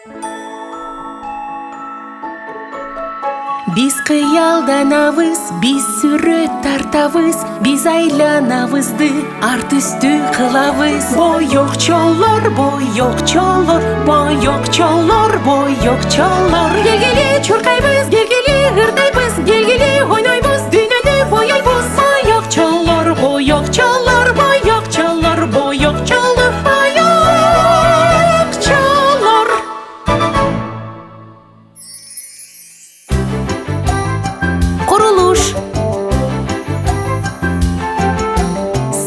Biz kıyaldanabыз, biz сүрөт тартабыз, biz айланабызды арт үстү кылабыз. Боёкчолор, боёкчолор, боёкчолор, боёкчолор. Келгиле чуркайбыз, келгиле ырдайбыз, келгиле ойнойбуз, дүйнөнү боёйбуз. Боёкчолор, боёкчолор, боёкчолор, боёкчолор, боёкчолор. Kuruluş.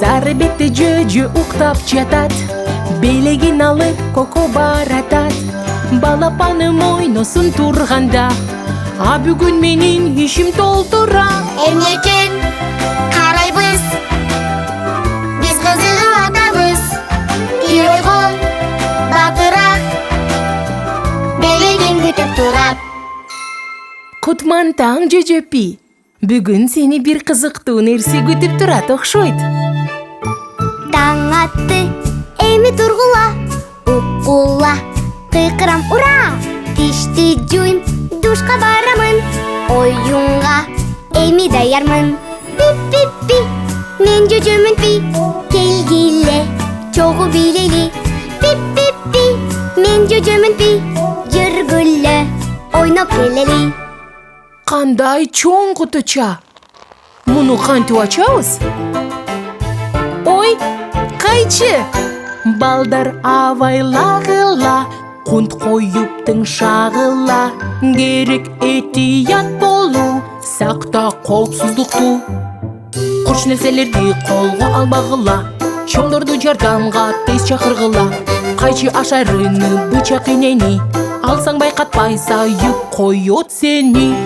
Sarı betli cöcü uktap жатат, белегин алып коко баратат. Балапаным ойносын турганда, а бүгүн менин ишим толтура. Эмнекен карайбыз, биз кызыгып атабыз. Бир ойгон батыраак белегин күтүп турат. Кутман таң жөжөпи. Бүгүн сени бир кызыктуу нерсе күтүп турат окшойт. Таң атты, эми тургула, уккула, кыйкырам ура! Тишти жуйм, душка барамын, оюнга эми даярмын. Пип-пип-пи, мен жөжөмүн пи, келгиле, чогуу билели. Пип-пип-пи, мен жөжөмүн пи, жүргүлө, ойноп келели. Кандай чоң кутуча. Муну кантип ачабыз? Ой, кайчы? Балдар авайлагыла, кунт коюптың шагыла. Керек этият болуу, сакта коопсуздукту. Курч нерселерди колго албагыла, чоңдорду жардамга тез чакыргыла. Кайчы ашарыны, бычак инени, алсаң байкатпай сайып коёт сени.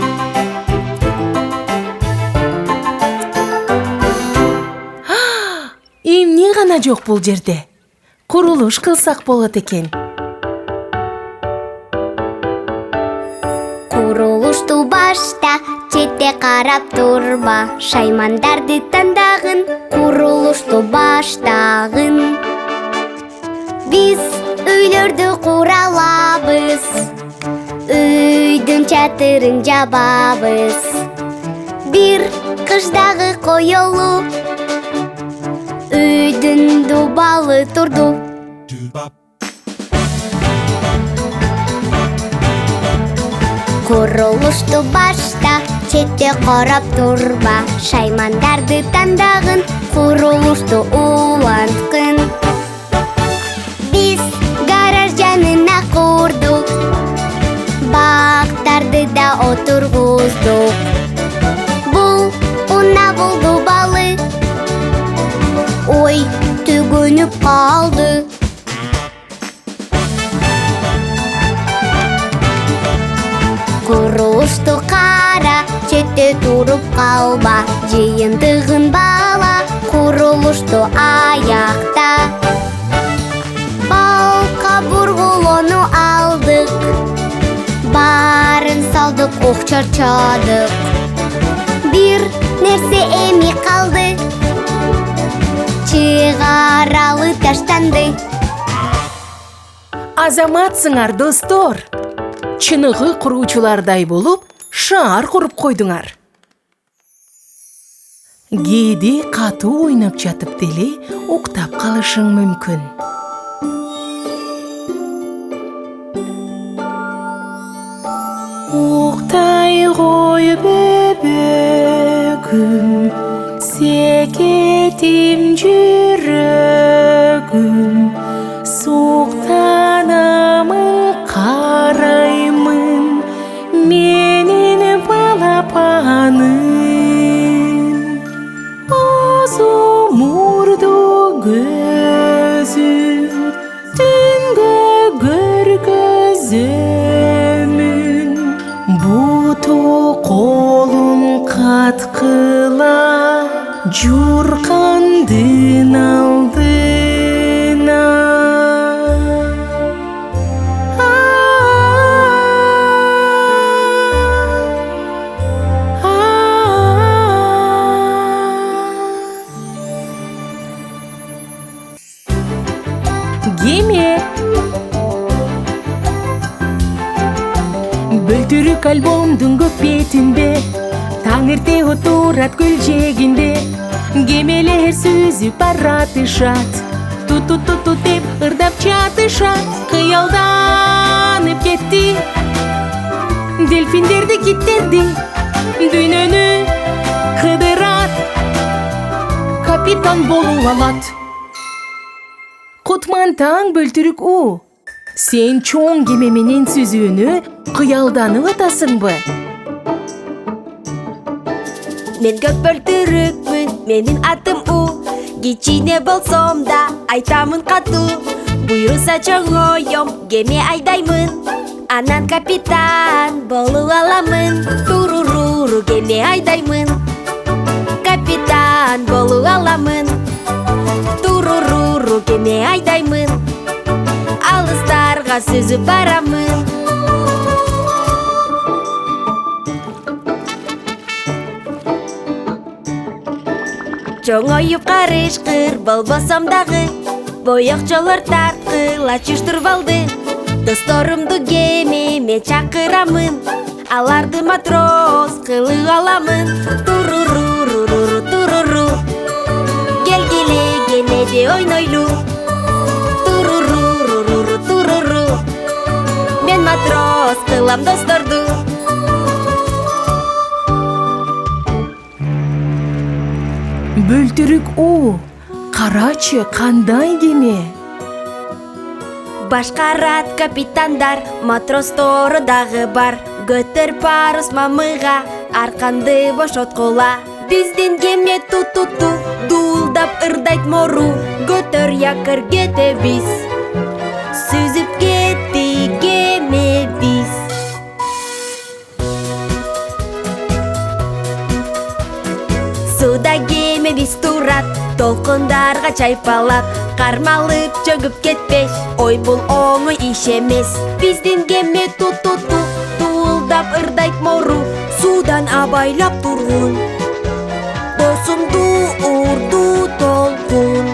Эмне гана жок бул жерде? Курулуш кылсак болот экен. Курулушту башта четте карап турба, шаймандарды тандагын, курулушту баштагын. Биз үйлөрдү куралабыз, үйдүн чатырын жабабыз. Бир кыштагы коелу, үйдүн дубалы турду. Курулушту башта четте карап турба, шаймандарды тандагын, курулушту уланткын. Биз гараж жанына курдук, бактарды да отургуздук. Бул уна болду балы, ой, түгөнүп калды. Курулушту кара, четте туруп калба, жыйынтыгын бала, курулушту аякта. Балка бургулоону алдык, баарын салдык, ох чарчадык. Бир нерсе эми калды, чыгаралы таштанды. Азаматсыңар, достор. Чыныгы куруучулардай болуп, шаар куруп койдуңар. Кээде катуу ойноп жатып деле уктап калышың мүмкүн. Уктай кой бөбөгүм, секетим жүрөгүм, суктанамын, караймын менин балапаным. Озу мурду көзүм, түнгө көргөзөмүн. Буту колум каткыла, журкандын алдына. Кеме. Бөлтүрүк альбомдун көк бетинде таң эрте отурат көл жээгинде кемелер сүзүп баратышат ту-ту-ту-ту деп ырдап жатышат кыялданып кетти дельфиндерди киттерди дүйнөнү кыдырат капитан болуп алат. Кутман таң бөлтүрүк у, сен чоң кеме менен сүзүүнү кыялданып атасыңбы? Мен көк бөлтүрүкмүн, менин атым У. Кичине болсом да айтамын катуу. Буйруса чоңойом, кеме айдаймын. Анан капитан болуп аламын. Туруруру кеме айдаймын. Капитан болуп аламын. Туруруру кеме айдаймын. Алыстарга сүзүп барамын. Чоңоюп карышкыр болбосом дагы, боёкчолор тарткыла чуштуруп алды. Досторумду кемеме чакырамын, аларды матрос кылып аламын. Туруруруру туруру, келгиле кемеде ойнойлу. Туруруруру туруру, мен матрос кылам досторду. Бөлтүрүк у, карачы кандай кеме? Башкарат капитандар, матростору дагы бар. Көтөр парус мамыга, арканды бошоткула. Биздин кеме ту-ту-ту, дуулдап ырдайт мору. Көтөр якыр кетебиз, сүзүп кетти кеме биз. Суда кеме биз турат, толкундарга чайпалат. Кармалып чөгүп кетпеш, ой бул оңой иш эмес. Биздин кеме ту-ту-ту, дуулдап ырдайт мору. Судан абайлап тургун, досумду урду толкун.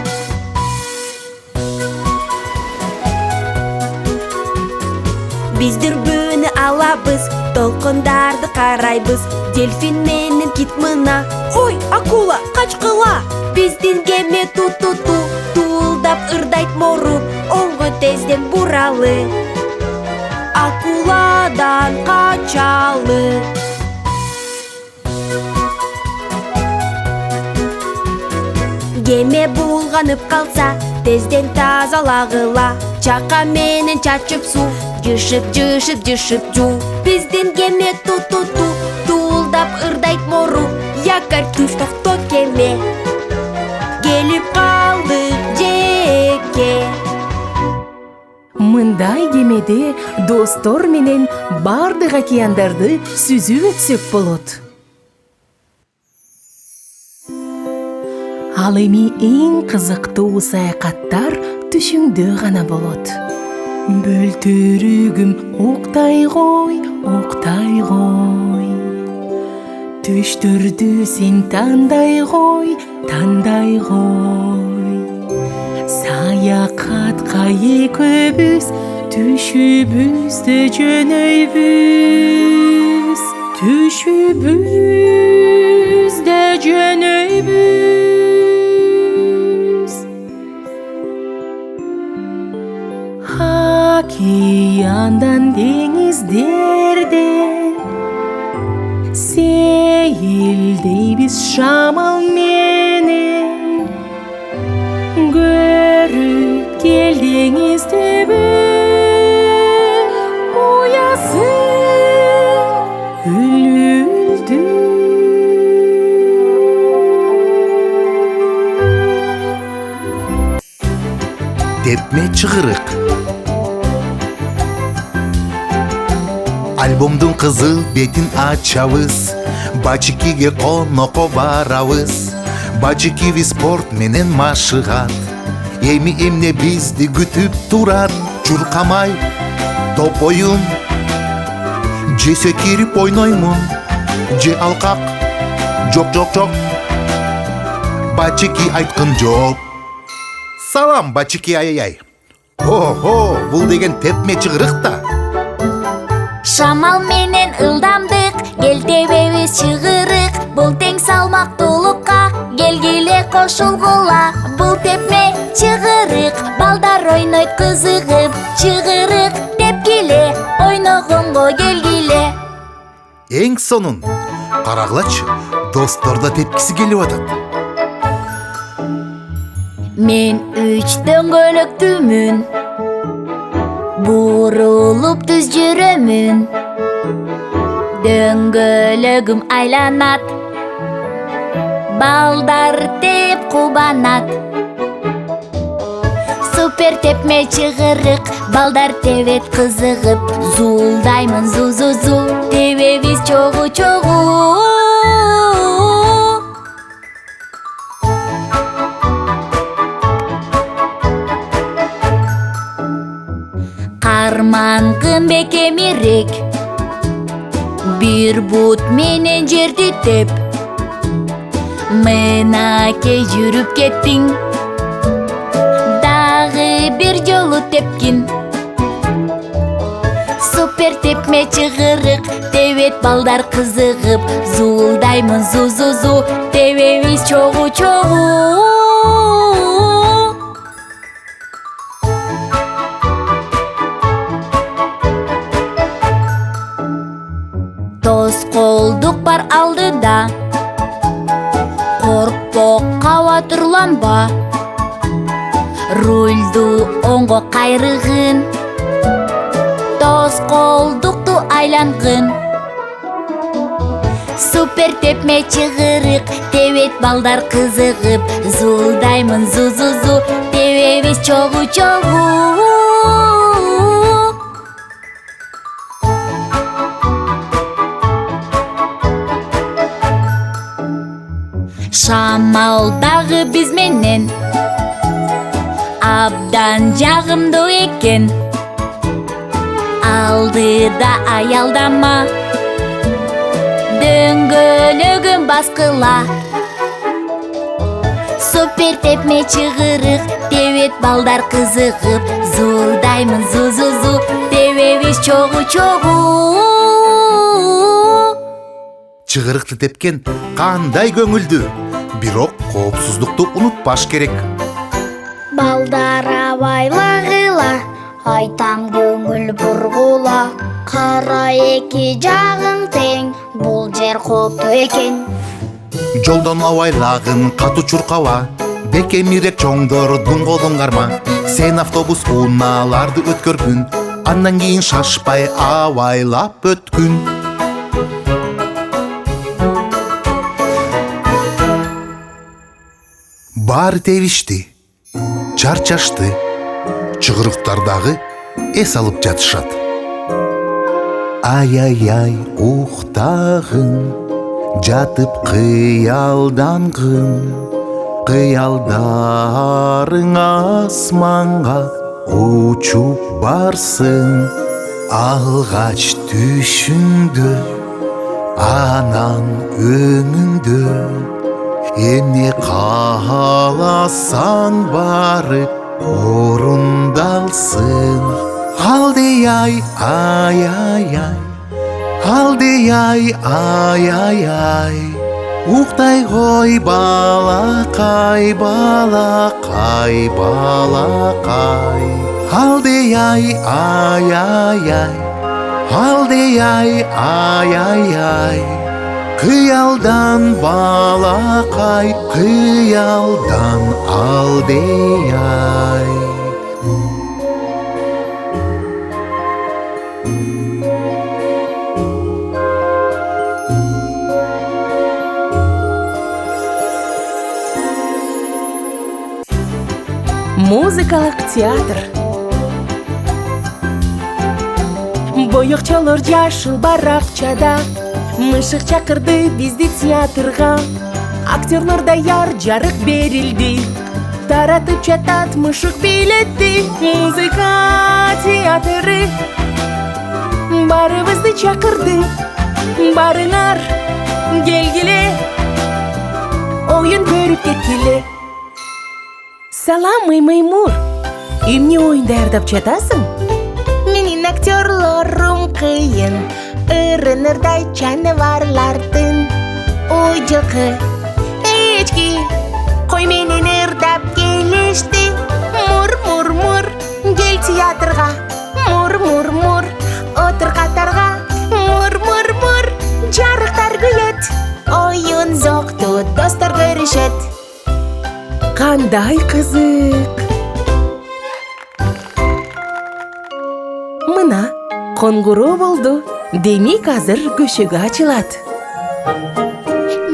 Биз дүрбүнү алабыз, толкундарды карайбыз. Дельфин менен кит мына, ой, акула, качкыла. Биздин кеме ту-ту-ту, дуулдап ырдайт мору. Оңго тезден буралы, акуладан качалы. Кеме булганып калса, тезден тазалагыла. Чака менен чачып суу, жышып жуу. Биздин кеме ту-ту-ту, дуулдап ырдайт мору. Якорь туш токто кеме, келип калдык жеке. Мындай кемеде достор менен бардык океандарды сүзүп өтсөк болот. Ал эми эң кызыктуу саякаттар түшүңдө гана болот. Бөлтүрүгүм октай кой, октай кой. Түштөрдү сен тандай кой, тандай кой. Саякатка экөөбүз түшүбүздө жөнөйбүз. Түшүбүздө жөнөйбүз. Океандан деңиздерден сейилдейбиз шамал менен. Көрүп кел деңиз түбүн, уясын үлүлдү. Тепме чыгырык. Альбомдун кызыл бетин ачабыз, Бачикиге конокко барабыз. Бачикиви спорт менен машыгат, эми эмне бизди күтүп турат? Чуркамай топ оюн, же секирип ойноймун, же алкак? Жок. Бачики айткан жооп. Салам, Бачики ай-ай. Охо, бул деген тепме чыгырык да. Шамал менен ылдамдык, келтебебиз чыгырык. Бул тең салмактуулукка келгиле кошулгула. Бул тепме чыгырык, балдар ойнойт кызыгып. Чыгырык тепкиле, ойногонго келгиле. Эң сонун карагылачы, достор да тепкиси келип атат. Мен 3 дөңгөлөктүмүн, бурулуп түз жүрөмүн. Дөңгөлөгүм айланат, балдар теп кубанат. Супер тепме чыгырык, балдар тебет кызыгып. Зулдаймын зу-зу-зу, тебебиз чогуу-чогуу. Кармангым бекемирек, бир бут менен жерди теп. Мынакей жүрүп кеттиң, дагы бир жолу тепкин. Супер тепме чыгырык, тебет балдар кызыгып. Зулдаймын зу-зу-зу, тебебиз чогуу-чогуу. Тоскоолдук бар алдыда, коркпо, кабатырланба. Рульду оңго кайрыгын, тоскоолдукту айлангын. Супер тепме чыгырык, тебет балдар кызыгып. Зулдаймын зу-зу-зу, тебебиз чогуу-чогуу. Шамал дагы биз менен абдан жагымдуу экен. Алдыда аялдама, дөңгөлөгүн баскыла. Супер тепме чыгырык, тебет балдар кызыгып. Зулдаймын зу-зу-зу, тебебиз чогуу-чогуу. Чыгырыкты тепкен кандай көңүлдүү, бирок коопсуздукту унутпаш керек. Балдар абайлагыла, айтам көңүл бургула. Кара эки жагың тең, бул жер кооптуу экен. Жолдон абайлагын катуу чуркаба, бекемирек чоңдордун колун карма. Сен автобус унааларды өткөргүн, андан кийин шашпай абайлап өткүн. Баары тебишти, чарчашты, чыгырыктар дагы эс алып жатышат. Ай-ай-ай уктагын, жатып кыялдангын. Кыялдарың асманга учуп барсын. Алгач түшүңдө, анан өңүңдө. Эмне кааласаң баары орундалсын. Алдый-ай, ай-ай-ай, алдый-ай, ай-ай-ай. Уктай кой балакай, балакай, балакай. Алдый-ай, ай-ай-ай, алдый-ай, ай-ай-ай. Кыялдан балакай, кыялдан алдый-ай. Музыкалык театр. Боёкчолор жашыл баракчада, мышык чакырды бизди театрга. Актерлор даяр, жарык берилди, таратып жатат мышык билетти. Музыка театры баарыбызды чакырды. Барыңар келгиле, оюн көрүп кеткиле. Салам, Маймур. Эмне оюн даярдап жатасың? Менин Мен актерлорум кыйын, ырынырдай жаныбарлардын. Ой жылкы, эчки, кой менен ырдап келишти. Мур, мур, мур, кел театрга. Мур, мур, мур, отур катарга. Мур, мур, мур, жарыктар күлөт. Оюн зокту достор көрүшөт. Кандай кызык! Мына коңгуроо болду. Демек азыр көшөгө ачылат.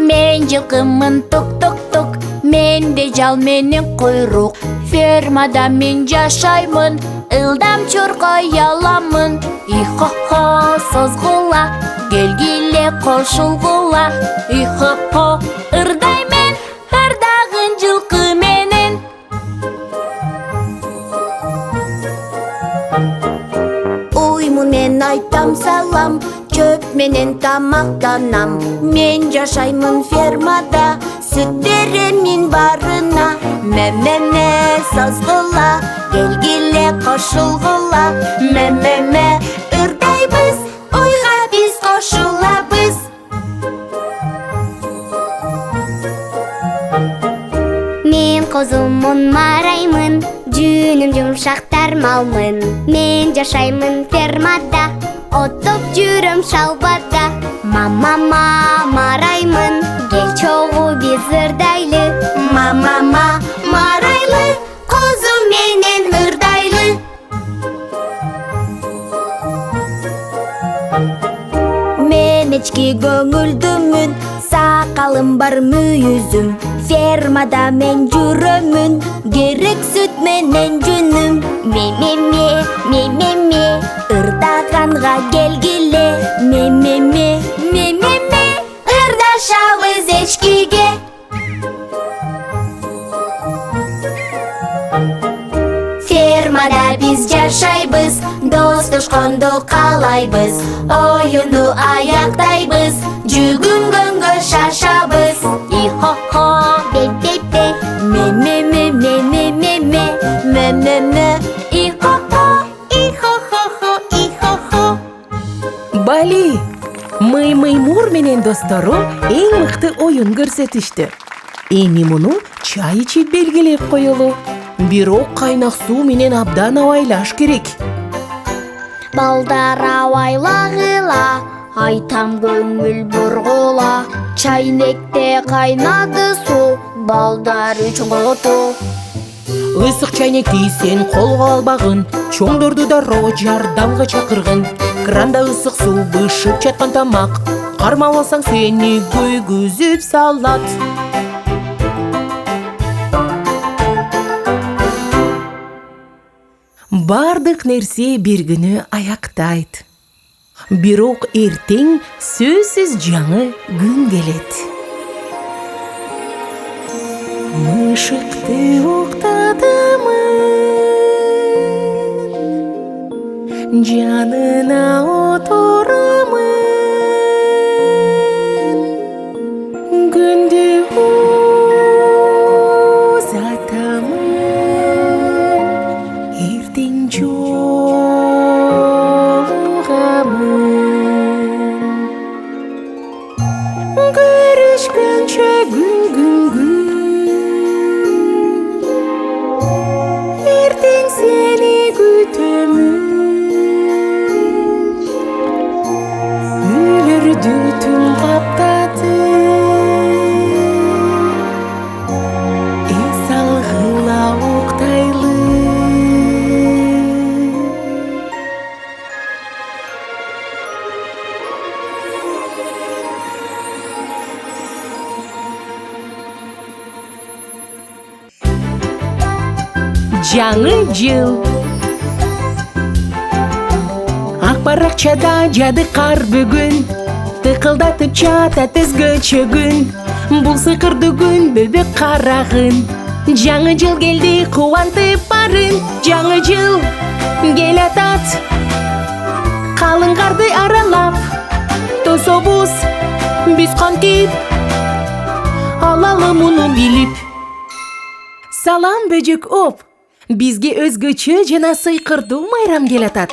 Мен жылкымын тук-тук-тук, менде жал менен куйрук. Фермада мен жашаймын, ылдам чуркай аламын. И-хо-хо, созгула, келгиле кошулгула. И-хо-хо, ырдаймен, ырдагын жылкы менен. Уймун мен айтам салам, чөп менен тамактанам. Мен жашаймын фермада, сүт беремин барына. Ме-ме-ме, созгула, келгиле кошулгула. Ме-ме-ме, ырдайбыз, ойга биз кошулабыз. Мен козумун мараймын, жүнүм жумшак тармалмын. Мен жашаймын фермада, оттоп жүрөм шалбада. Мама-ма мараймын, кел чогуу биз ырдайлы. Мама-ма марайлы, козу менен ырдайлы. Мен эчки көңүлдүмүн, сакалым бар мүйүзүм. Фермада мен жүрөмүн, керек сүт менен жүнүм. Ме-ме-ме, ме-ме-ме, ырдаганга келгиле. Ме-ме-ме, ме-ме-ме, ырдашабыз эчкиге. Фермада биз жашайбыз, достошконду каалайбыз. Оюнду аяктайбыз, жүгүнгөнгө шашабыз. И-хо-хо, бе-бе-бе, ме-ме-ме, ме-ме-ме-ме, ме-ме-ме, и-хо-хо, и-хо-хо-хо, и-хо-хо. Бали, Мый-Мур менен достору эң мыкты оюн көрсөтүштү. Эми муну чай ичип белгилеп коелу. Бирок кайнак суу менен абдан абайлаш керек. Балдар абайлагыла, айтам көңүл бургула. Чайнекте кайнады суу, балдар үчүн коту. Ысык чайнекти сен колго албагын, чоңдорду дароо жардамга чакыргын. Кранда ысык суу бышып жаткан тамак, кармаласаң сени көйгүзүп салат. Бардык нерсе бир күнү аяктайт. Бирок эртең сөзсүз жаңы күн келет. Мышыкты уктатымын, жанына отурамын, күндү узатамын, эртең жолугамын. Көрүшкөнчө күн, эртең сени күтөмүн. Үйлөрдү түн каптады, эс алгыла уктайлы. Жаңы жыл. Ак баракчада жады кар бүгүн, тыкылдатып жатат өзгөчө күн. Бул сыкырды күн бөбөк карагын, жаңы жыл келди кубантып барын. Жаңы жыл келатат, калың карды аралап. Тособуз биз кантип алалы муну билип. Салам бөжөк оп, бизге өзгөчө жана сыйкырдуу майрам келатат.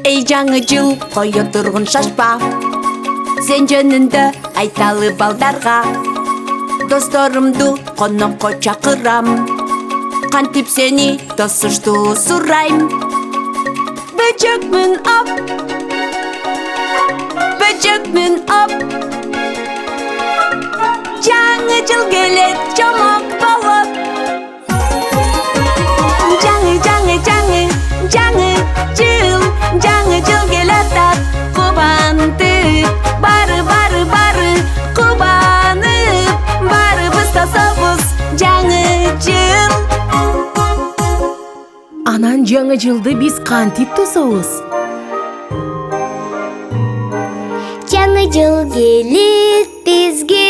Эй жаңы жыл кое тургун шашпа, сен жөнүндө айталы балдарга. Досторумду конокко чакырам, кантип сени тосуштуу сурайм. Бөчөкмүн ап, бөчөкмүн ап, жаңы жыл келет чомок болот. Жаңы жаңы жаңы жаңы жыл келатат, кубантып бары бары бары кубанып, барыбыз тособуз жаңы жыл. Анан жаңы жылды биз кантип тособуз? Жаңы жыл келет бизге,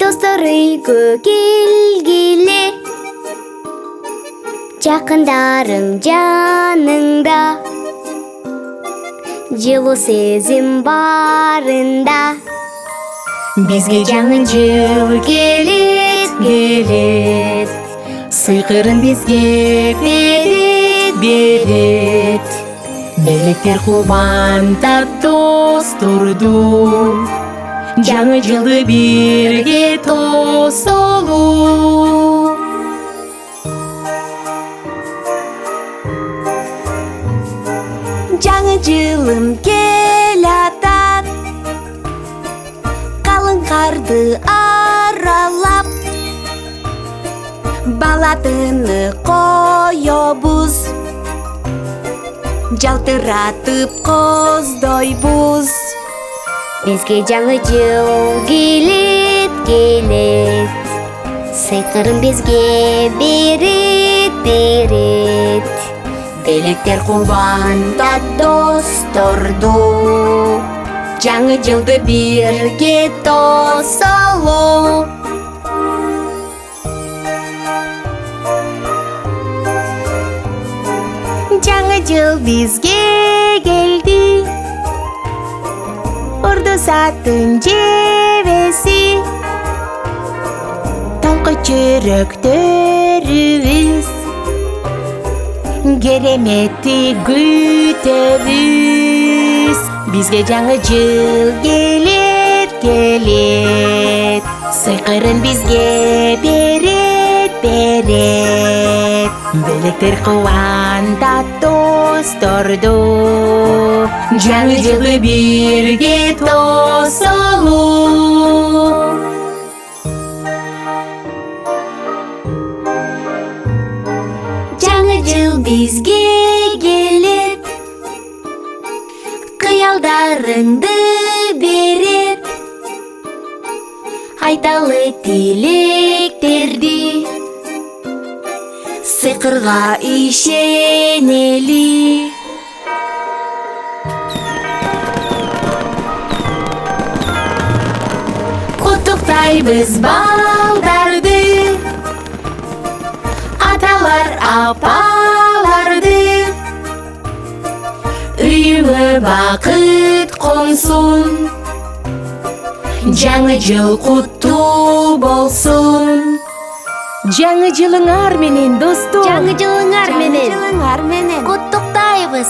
достор үйгө келгиле. Жакындарың жаныңда, жылуу сезим барында. Бизге жаңы жыл келет, келет. Сыйкырын бизге берет, берет. Белектер кубантат досторду, жаңы жылды бирге тосолу. Жаңы жылым келатат, калың карды аралап, балатыны коёбуз, жалтыратып коздойбуз. Бизге жаңы жыл келет, келет. Сыйкырын бизге берет, берет. Белектер кубантат досторду, жаңы жылды бирге тосолу. Жаңы жыл бизге келди, орду сатын жебеси, талкы чөрөктөрүбүз, кереметти күтөбүз. Бизге жаңы жыл келет, келет. Сыйкырын бизге берет, берет. Белектер кубантат досторду, жаңы жылды бирге тосолу. Жаңы жыл бизге келет, кыялдарыңды берет, айталы тилектерди, сыйкырга ишенели. Куттуктайбыз балдарды, аталар апаларды. Үйүңө бакыт консун, жаңы жыл куттуу болсун. Жаңы жылыңар менен достор. Жаңы жылыңар менен Жаңы жылыңар менен куттуктайбыз.